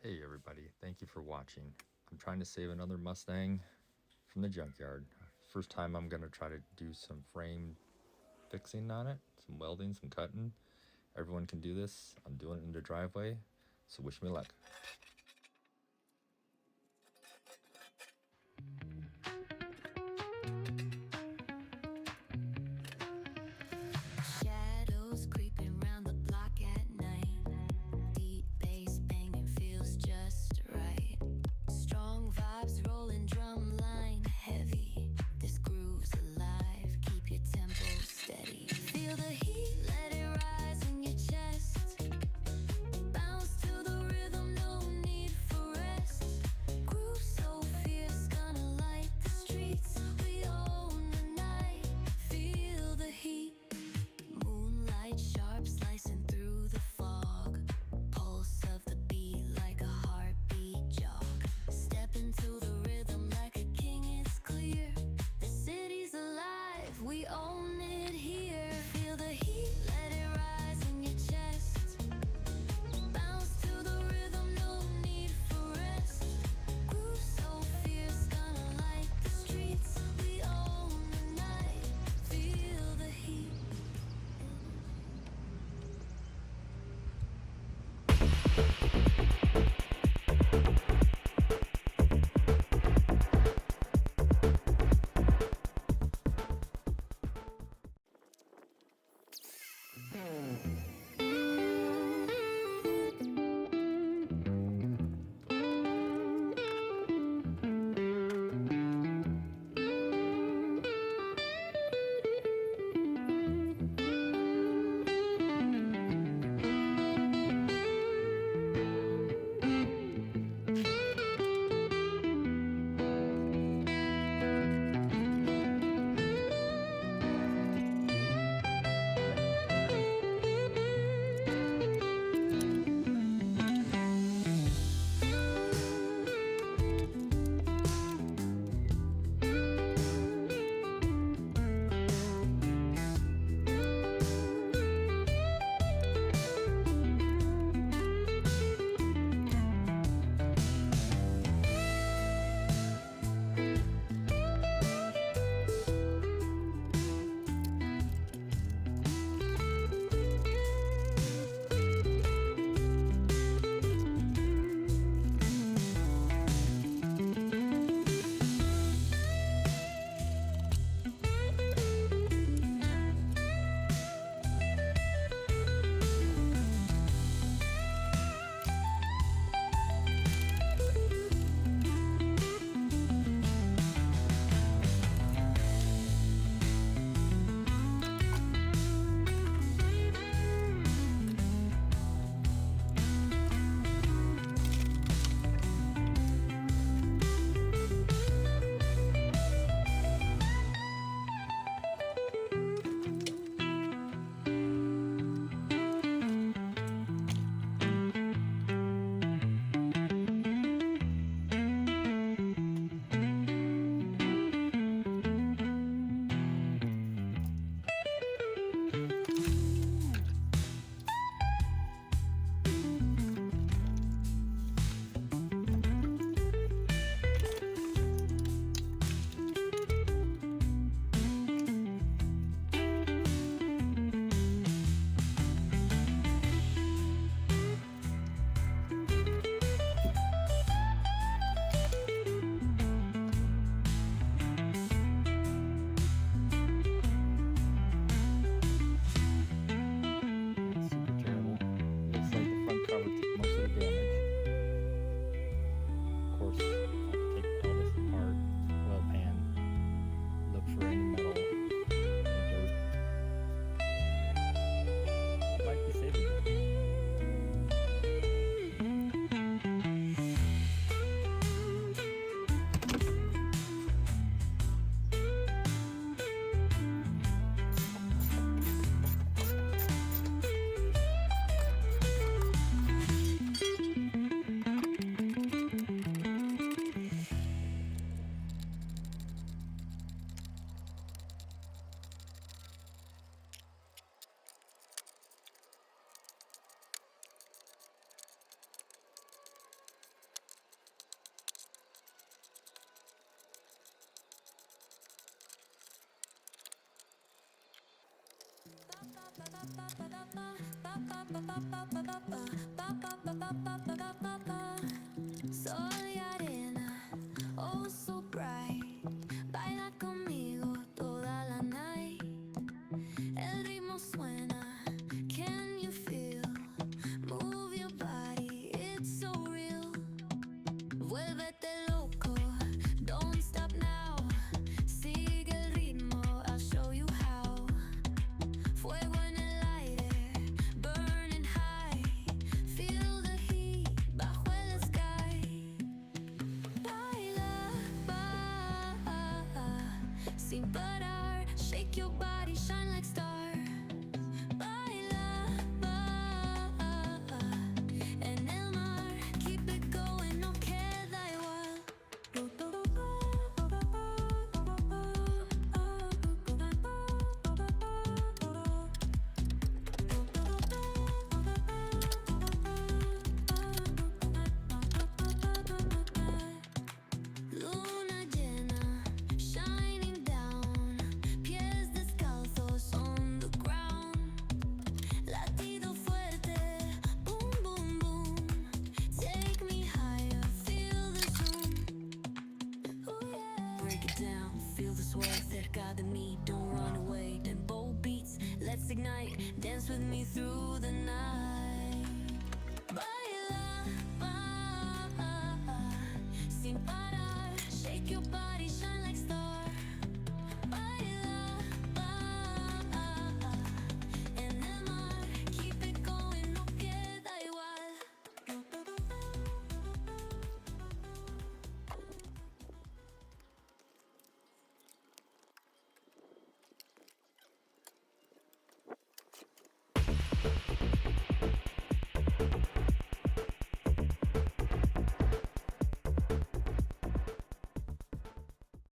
Hey everybody, thank you for watching. I'm trying to save another Mustang from the junkyard. First time I'm gonna try to do some frame fixing on it, some welding, some cutting. Everyone can do this. I'm doing it in the driveway, so wish me luck. Shadows creeping round the block at night. Deep bass banging feels just right. Strong vibes rolling, drum line heavy. This groove's alive, keep your tempo steady. Feel the heat, let it rise in your chest. Bounce to the rhythm, no need Sol y arena, oh so bright. Baila conmigo toda la night. El ritmo suena, can you feel? Move your body, it's so real. Vuélvete loco, don't stop now. Sigue el ritmo, I'll show you how. Fuego en el aire, burning high. Feel the heat bajo el sky. Baila, sin parar. Shake your body, shine like stars. Baila, en el mar. Keep it going, no queda igual. Luna llena, shining down. Pies descalzos on the ground. Latido fuerte, boom, boom, boom. Take me higher, feel the zoom. Oh yeah. Break it down, feel the sway cerca de mí. Don't run away, tempo beats, let's ignite. Dance with me through the night.